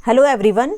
Hello everyone.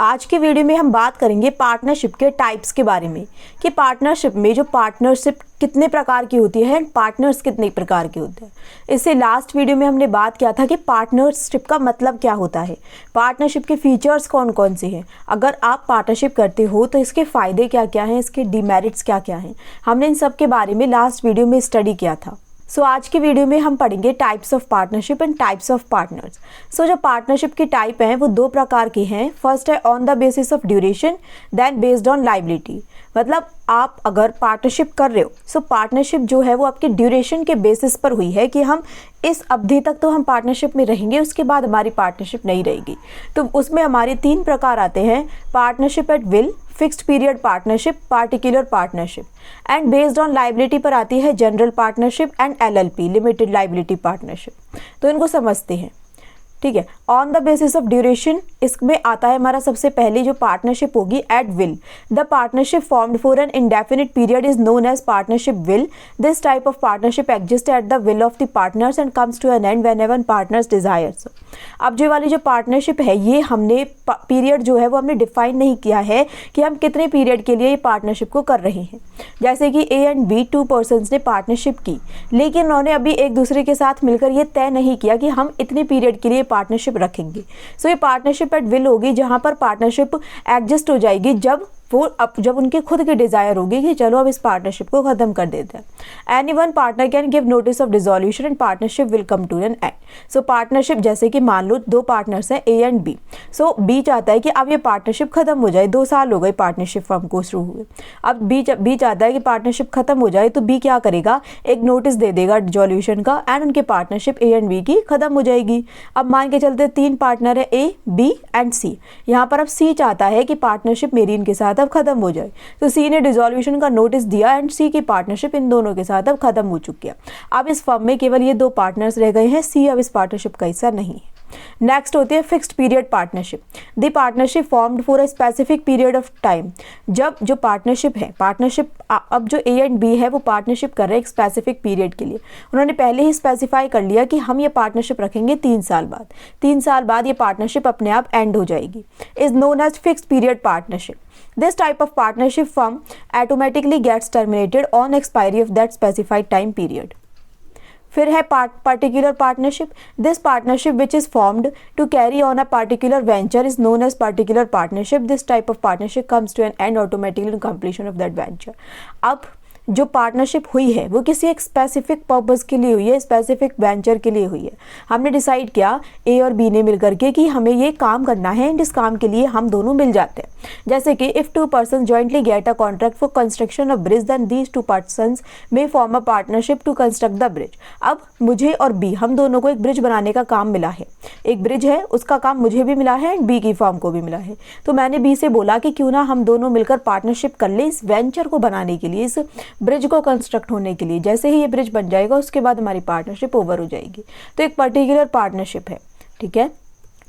आज के video में हम बात करेंगे पार्टनरशिप के टाइप्स के बारे में कि पार्टनरशिप में जो पार्टनरशिप कितने प्रकार की होती है, पार्टनर्स कितने प्रकार के होते हैं। इससे लास्ट वीडियो में हमने बात किया था कि पार्टनरशिप का मतलब क्या होता है, पार्टनरशिप के फीचर्स कौन कौन से हैं, अगर आप पार्टनरशिप करते हो तो इसके फ़ायदे क्या क्या हैं, इसके डिमेरिट्स क्या क्या हैं। हमने इन सब के बारे में लास्ट वीडियो में स्टडी किया था। सो आज की वीडियो में हम पढ़ेंगे types of partnership and types of partners. So जो पार्टनरशिप की टाइप हैं वो दो प्रकार की हैं। फर्स्ट है on the basis of duration, then based on liability. मतलब आप अगर पार्टनरशिप कर रहे हो, सो पार्टनरशिप जो है वो आपकी ड्यूरेशन के बेसिस पर हुई है कि हम इस अवधि तक तो हम पार्टनरशिप में रहेंगे, उसके बाद हमारी पार्टनरशिप नहीं रहेगी। तो उसमें हमारे तीन प्रकार आते हैं, partnership at will, fixed period partnership, particular partnership. And based on liability पर आती है general partnership and LLP, limited liability partnership. तो इनको समझते हैं, ठीक है। On the basis of duration, इसमें आता है हमारा सबसे पहले जो पार्टनरशिप होगी at will. The partnership formed for an indefinite period is known as partnership will. This type of partnership exist at the will of the partners and comes to an end whenever partners desires. अब जो वाली जो partnership है, ये हमने period जो है वो हमने डिफाइन नहीं किया है कि हम कितने पीरियड के लिए ये पार्टनरशिप को कर रहे हैं। जैसे कि A and B, to persons ने पार्टनरशिप की, लेकिन उन्होंने अभी एक दूसरे के साथ मिलकर ये तय नहीं किया कि हम इतने पीरियड के लिए पार्टनरशिप रखेंगे। सो ये पार्टनरशिप एट विल होगी, जहां पर पार्टनरशिप एग्जिस्ट हो जाएगी जब उनके खुद की डिजायर होगी कि चलो अब इस पार्टनरशिप को खत्म कर देते हैं। Any one partner can give notice of dissolution and partnership will come to an end. So partnership, जैसे कि मान लो दो पार्टनर्स हैं A एंड B। सो B चाहता है कि अब ये पार्टनरशिप खत्म हो जाए, 2 साल हो गए पार्टनरशिप फर्म को शुरू हुए। अब B चाहता है कि पार्टनरशिप खत्म हो जाए, तो B क्या करेगा, एक नोटिस दे देगा डिसोल्यूशन का, एंड उनकी पार्टनरशिप A एंड B की खत्म हो जाएगी। अब मान के चलते 3 पार्टनर है A, B एंड C। यहाँ पर अब C चाहता है कि पार्टनरशिप मेरी इनके साथ अब खत्म हो जाए, तो C ने डिसोल्यूशन का नोटिस दिया एंड C की पार्टनरशिप इन दोनों के साथ अब खत्म हो चुकी है। अब इस फर्म में केवल ये 2 पार्टनर्स रह गए हैं, C अब इस पार्टनरशिप का हिस्सा नहीं है। नेक्स्ट होती है fixed period partnership. The partnership formed for a specific period of time. जब जो पार्टनरशिप है, अब जो A एंड B है वो पार्टनरशिप कर रहे हैं एक स्पेसिफिक पीरियड के लिए। उन्होंने पहले ही स्पेसिफाई कर लिया कि हम ये पार्टनरशिप रखेंगे 3 साल बाद। 3 साल बाद ये पार्टनरशिप अपने आप एंड हो जाएगी, is known as fixed period partnership. This type of partnership firm automatically gets terminated on expiry of that specified time period. फिर है particular partnership. This partnership which is formed to carry on a particular venture is known as particular partnership. This type of partnership comes to an end automatically on completion of that venture. अब जो partnership हुई है वो किसी एक specific purpose के लिए हुई है, स्पेसिफिक वेंचर के लिए हुई है। हमने डिसाइड किया A और B ने मिलकर के कि हमें ये काम करना है एंड इस काम के लिए हम दोनों मिल जाते हैं। जैसे कि if 2 persons jointly get a contract for construction of bridge, then these 2 persons may form a partnership to construct the bridge. अब मुझे और B, हम दोनों को एक ब्रिज बनाने का काम मिला है। एक ब्रिज है, उसका काम मुझे भी मिला है एंड B की फर्म को भी मिला है। तो मैंने B से बोला कि क्यों ना हम दोनों मिलकर पार्टनरशिप कर ले इस वेंचर को बनाने के लिए, इस ब्रिज को कंस्ट्रक्ट होने के लिए। जैसे ही ये ब्रिज बन जाएगा उसके बाद हमारी पार्टनरशिप ओवर हो जाएगी। तो एक पर्टिकुलर पार्टनरशिप है, ठीक है।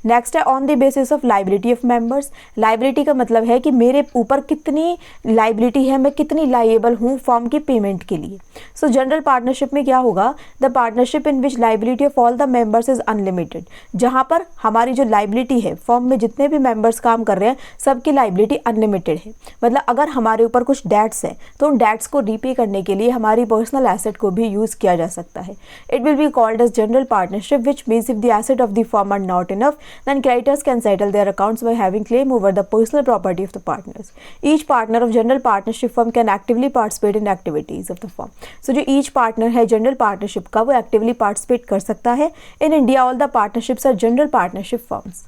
नेक्स्ट है on the basis of liability of members. Liability का मतलब है कि मेरे ऊपर कितनी लायबिलिटी है, मैं कितनी लायबल हूँ फर्म की पेमेंट के लिए। सो जनरल पार्टनरशिप में क्या होगा, the partnership in which liability of all the members is unlimited. जहाँ पर हमारी जो लायबिलिटी है, फर्म में जितने भी मेंबर्स काम कर रहे हैं सबकी लायबिलिटी अनलिमिटेड है। मतलब अगर हमारे ऊपर कुछ डेट्स हैं तो उन डेट्स को रीपे करने के लिए हमारी पर्सनल एसेट को भी यूज़ किया जा सकता है। It will be called as general partnership, which means if the asset of the firm are not enough, then creditors can settle their accounts by having claim over the personal property of the partners. Each partner of general partnership firm can actively participate in activities of the firm. So जो each partner है general partnership का, वो actively participate कर सकता है। In India all the partnerships are general partnership firms.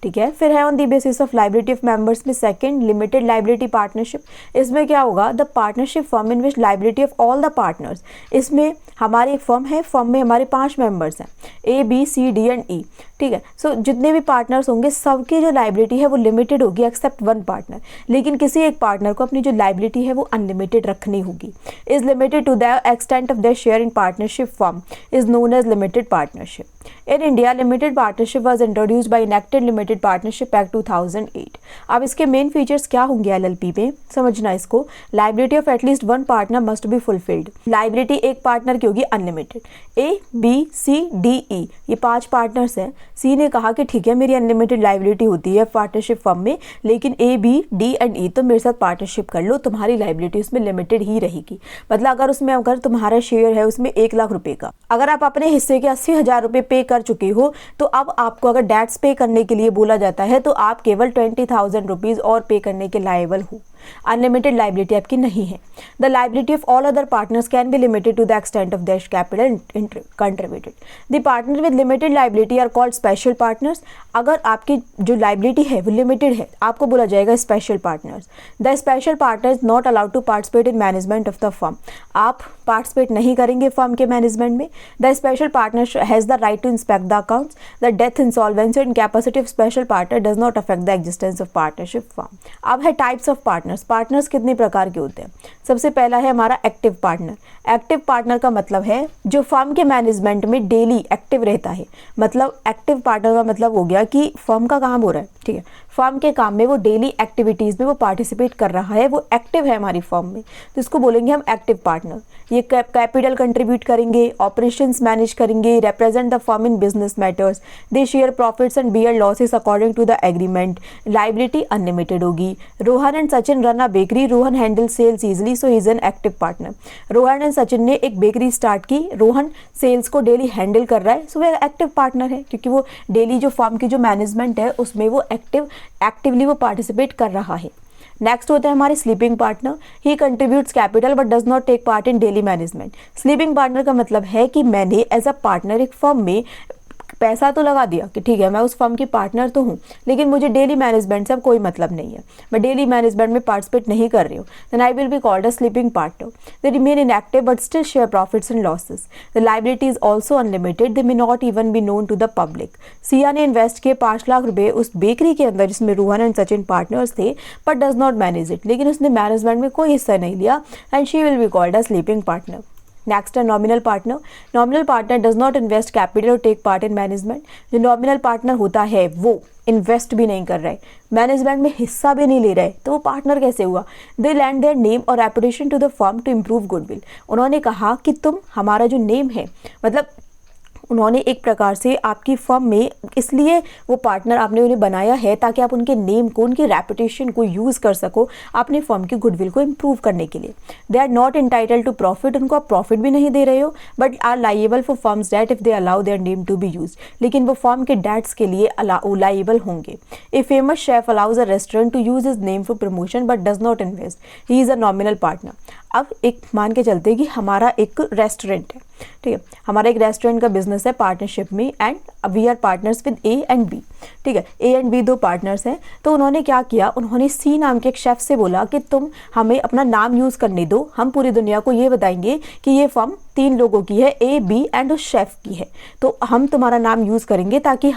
ठीक है। फिर है on the basis of liability of members में सेकंड लिमिटेड लायबिलिटी पार्टनरशिप। इसमें क्या होगा, the partnership firm in which liability of all the partners. इसमें हमारी एक फर्म है, फर्म में हमारे 5 मेंबर्स हैं, A, B, C, D and E, ठीक है। सो जितने भी पार्टनर्स होंगे सबकी जो लायबिलिटी है वो लिमिटेड होगी एक्सेप्ट 1 पार्टनर। लेकिन किसी एक पार्टनर को अपनी जो लायबिलिटी है वो अनलिमिटेड रखनी होगी। Is limited to the extent of their share in partnership firm is known as limited partnership. In India, limited partnership was introduced by enacted Limited limited partnership act 2008। अब इसके main features क्या होंगे LLP में, समझना इसको। Liability of at least one partner must be fulfilled. Liability एक partner की होगी unlimited. A B C D E ये 5 पार्टनर्स हैं। सी ने कहा कि ठीक है मेरी अनलिमिटेड लाइबिलिटी होती है पार्टनरशिप फर्म में, लेकिन ए बी डी एंड ई तो मेरे साथ पार्टनरशिप कर लो, तुम्हारी लाइबिलिटी उसमें लिमिटेड ही रहेगी। मतलब अगर तुम्हारा शेयर है उसमें 1 लाख रुपए का, अगर आप अपने हिस्से के 80,000 रुपए पे कर चुके हो, तो अब आपको अगर डेट्स पे करने के लिए बोला जाता है तो आप केवल 20,000 रुपीज और पे करने के लायबल हो। अनलिमिटेड लाइबिलिटी आपकी नहीं है। The liability of all other partners can be limited to the extent of their capital contributed. The partner with limited liability are called special partners. अगर आपकी जो लाइबिलिटी है वो लिमिटेड है, आपको बोला जाएगा special partners. The special partner is not allowed to participate in management of the firm. आप पार्टिसिपेट नहीं करेंगे फर्म के मैनेजमेंट में। The special partner has the right to inspect the accounts. The death, insolvency and capacity of special partner does not affect the existence of partnership firm. अब है types of partners. Partners कितने प्रकार के होते हैं? सबसे पहला है हमारा एक्टिव पार्टनर। एक्टिव पार्टनर का मतलब है जो फर्म के मैनेजमेंट में डेली एक्टिव रहता है। मतलब एक्टिव पार्टनर का मतलब हो गया कि फर्म का काम हो रहा है, ठीक है, फर्म के काम में वो डेली एक्टिविटीज में वो पार्टिसिपेट कर रहा है, वो एक्टिव है हमारी फर्म में, तो इसको बोलेंगे हम एक्टिव पार्टनर। ये कैपिटल कंट्रीब्यूट करेंगे, ऑपरेशंस मैनेज करेंगे, represent the firm in business matters, they share profits and bear losses according to the agreement. Liability unlimited होगी। Rohan and Sachin run a bakery. Rohan handle sales easily, so he is an active partner. Rohan and Sachin ने एक bakery start की, Rohan sales को daily handle कर रहा है, सो वो active partner है, क्योंकि वो डेली जो फर्म की जो मैनेजमेंट है उसमें वो एक्टिवली वो पार्टिसिपेट कर रहा है। नेक्स्ट होता है हमारे sleeping partner. He contributes capital but does not take part in daily management. Sleeping partner का मतलब है कि मैंने एज अ पार्टनर एक फर्म में पैसा तो लगा दिया कि ठीक है मैं उस फर्म की पार्टनर तो हूँ, लेकिन मुझे डेली मैनेजमेंट से अब कोई मतलब नहीं है, मैं डेली मैनेजमेंट में पार्टिसिपेट नहीं कर रही हूँ, then I will be called a sleeping partner. They remain inactive but still share profits and losses. The liability is also unlimited, they may not even be known to the public. Siya ने invest किए 5 लाख रुपए उस bakery के अंदर जिसमें Rohan and Sachin partners थे, but does not manage it, लेकिन उसने मैनेजमेंट में कोई हिस्सा नहीं लिया, and she will be called a sleeping partner. Next है nominal partner. Nominal partner does not invest capital और टेक पार्ट इन मैनेजमेंट। जो नॉमिनल पार्टनर होता है वो इन्वेस्ट भी नहीं कर रहा है, मैनेजमेंट में हिस्सा भी नहीं ले रहा है, तो वो पार्टनर कैसे हुआ? दे लैंड देयर नेम और reputation to the firm to improve goodwill. उन्होंने कहा कि तुम हमारा जो नेम है, मतलब उन्होंने एक प्रकार से आपकी फर्म में इसलिए वो पार्टनर आपने उन्हें बनाया है ताकि आप उनके नेम को, उनकी रेपुटेशन को यूज़ कर सको अपने फर्म की गुडविल को इम्प्रूव करने के लिए। They are not entitled to profit, उनको आप प्रॉफिट भी नहीं दे रहे हो, but are liable for firm's debt if they allow their name to be use. लेकिन वो फर्म के डेट्स के लिए लाइएबल होंगे। A famous chef allows a restaurant to use his name for promotion but does not invest, he is a nominal partner. अब एक मान के चलते हैं कि हमारा एक रेस्टोरेंट है, ठीक है, हमारा एक रेस्टोरेंट का बिजनेस है पार्टनरशिप में, and we are partners with A and B, ठीक है, ए एंड बी 2 पार्टनर्स हैं। तो उन्होंने क्या किया, उन्होंने सी नाम के एक शेफ से बोला कि तुम हमें अपना नाम यूज़ करने दो, हम पूरी दुनिया को ये बताएंगे कि ये फर्म 3 लोगों की है, ए बी एंड उस शेफ की है, तो हम तुम्हारा नाम यूज़ करेंगे ताकि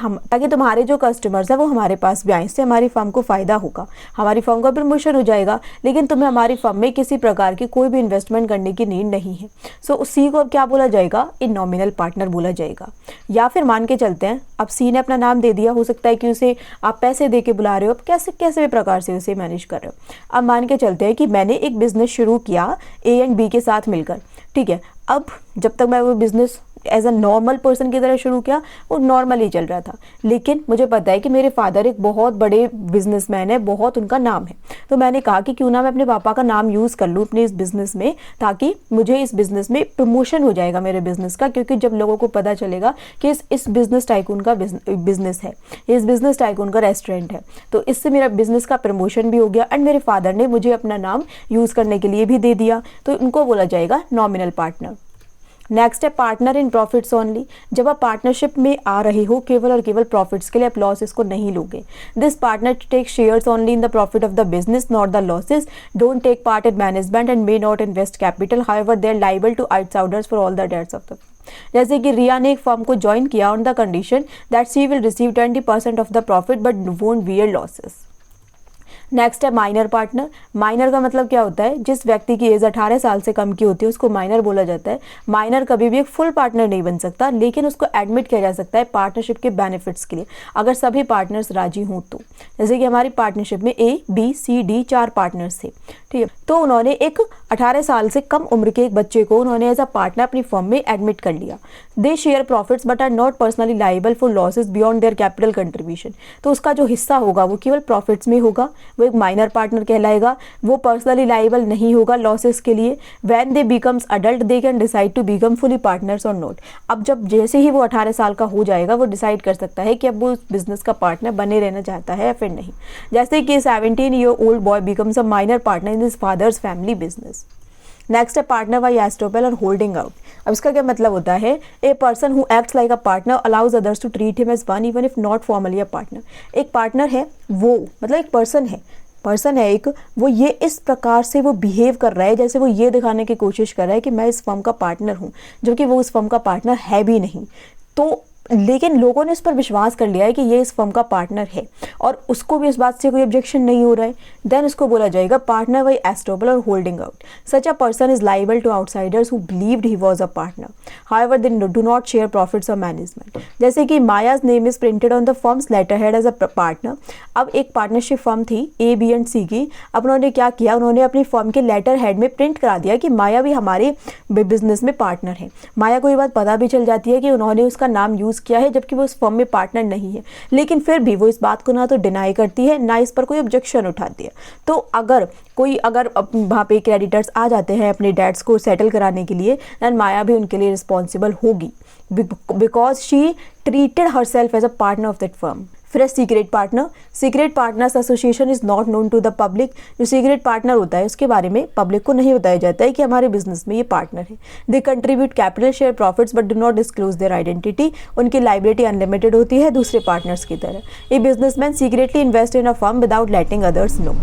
तुम्हारे जो कस्टमर्स हैं वो हमारे पास भी आए, इससे हमारी फर्म को फ़ायदा होगा, हमारी फर्म का प्रमोशन हो जाएगा, लेकिन तुम्हें हमारी फर्म में किसी प्रकार की कोई भी इन्वेस्टमेंट करने की नीड नहीं है। सो सी को अब क्या बोला जाएगा, ए नॉमिनल पार्टनर बोला जाएगा। या फिर मान के चलते हैं अब सी ने अपना नाम दे दिया, हो सकता है कि उसे आप पैसे दे के बुला रहे हो, अब कैसे भी प्रकार से उसे मैनेज कर रहे हो। अब मान के चलते हैं कि मैंने एक बिजनेस शुरू किया ए एंड बी के साथ मिलकर, ठीक है, अब जब तक मैं वो business as a normal person की तरह शुरू किया, वो नॉर्मल ही चल रहा था, लेकिन मुझे पता है कि मेरे फादर एक बहुत बड़े बिजनेसमैन है, बहुत उनका नाम है, तो मैंने कहा कि क्यों ना मैं अपने पापा का नाम यूज़ कर लूँ अपने इस बिज़नेस में, ताकि मुझे इस बिज़नेस में प्रमोशन हो जाएगा मेरे बिज़नेस का, क्योंकि जब लोगों को पता चलेगा कि इस बिज़नेस टाइकून का बिज़नेस है, इस बिज़नेस टाइकून का रेस्टोरेंट है, तो इससे मेरा बिज़नेस का प्रमोशन भी हो गया, एंड मेरे फादर ने मुझे अपना नाम यूज़ करने के लिए भी दे दिया, तो इनको बोला जाएगा नॉमिनल पार्टनर। नेक्स्ट है पार्टनर इन प्रॉफिट्स ओनली। जब आप पार्टनरशिप में आ रहे हो केवल और केवल प्रॉफिट्स के लिए, आप लॉसेस को नहीं लोगे। This partner take shares only in the profit of the business not the losses, don't take part in management and may not invest capital, however they are liable to outsiders for all the debts of the. जैसे कि रिया ने एक firm को join किया on the condition that she will receive 20% of the profit but won't bear losses. Next है minor partner. Minor का मतलब क्या होता है, जिस व्यक्ति की एज 18 साल से कम की होती है उसको माइनर बोला जाता है। माइनर कभी भी एक फुल पार्टनर नहीं बन सकता, लेकिन उसको एडमिट किया जा सकता है पार्टनरशिप के बेनिफिट्स के लिए, अगर सभी पार्टनर्स राजी हों तो। जैसे कि हमारी पार्टनरशिप में ABCD 4 पार्टनर्स थे, ठीक है, तो उन्होंने एक 18 साल से कम उम्र के एक बच्चे को उन्होंने एज अ पार्टनर अपनी फर्म में एडमिट कर लिया। They share profits but are not personally liable for losses beyond their capital contribution. तो उसका जो हिस्सा होगा वो केवल प्रॉफिट्स में होगा, वो एक माइनर पार्टनर कहलाएगा, वो पर्सनली लाइबल नहीं होगा लॉसेस के लिए। When they becomes adult they can decide to become fully partners और नॉट। अब जब जैसे ही वो 18 साल का हो जाएगा वो डिसाइड कर सकता है कि अब वो बिजनेस का पार्टनर बने रहना चाहता है या फिर नहीं। जैसे कि 17 year old boy becomes a minor partner in his father's family business. Next है पार्टनर बाय एस्टोपेल और होल्डिंग आउट। अब इसका क्या मतलब होता है, a person who acts like a partner allows others to treat him as one even if not formally a partner. एक partner है, वो मतलब एक पर्सन है एक, वो ये इस प्रकार से वो बिहेव कर रहा है जैसे वो ये दिखाने की कोशिश कर रहा है कि मैं इस फर्म का पार्टनर हूँ, जबकि वो उस फर्म का पार्टनर है भी नहीं। तो लेकिन लोगों ने इस पर विश्वास कर लिया है कि ये इस फर्म का पार्टनर है और उसको भी इस बात से कोई ऑब्जेक्शन नहीं हो रहा है, देन उसको बोला जाएगा पार्टनर बाय एस्टोपेल और holding out. Such a person is liable to outsiders who believed he was a partner, however they do not share profits और मैनेजमेंट। जैसे कि Maya's name is printed on the firm's letter head as a partner. अब एक partnership firm थी A, B and C की। अब उन्होंने क्या किया, उन्होंने अपनी फर्म के लेटर हेड में प्रिंट करा दिया कि माया भी हमारे बिजनेस में पार्टनर है। माया को ये बात पता भी चल जाती है कि उन्होंने उसका नाम यूज़ किया है जबकि वो उस फर्म में पार्टनर नहीं है, लेकिन फिर भी वो इस बात को ना तो डिनाई करती है ना इस पर कोई ऑब्जेक्शन उठाती है। तो अगर वहाँ पे क्रेडिटर्स आ जाते हैं अपने डेट्स को सेटल कराने के लिए, देन माया भी उनके लिए रिस्पॉन्सिबल होगी because she treated herself as a partner of that firm. फिर secret partners association is not known to the public. जो सीक्रेट पार्टनर होता है उसके बारे में पब्लिक को नहीं बताया जाता है कि हमारे बिजनेस में ये पार्टनर है। They contribute capital, share profits but do not disclose their identity. उनकी लाइबिलिटी अनलिमिटेड होती है दूसरे पार्टनर्स की तरह। A businessman secretly invest in a firm without letting others no.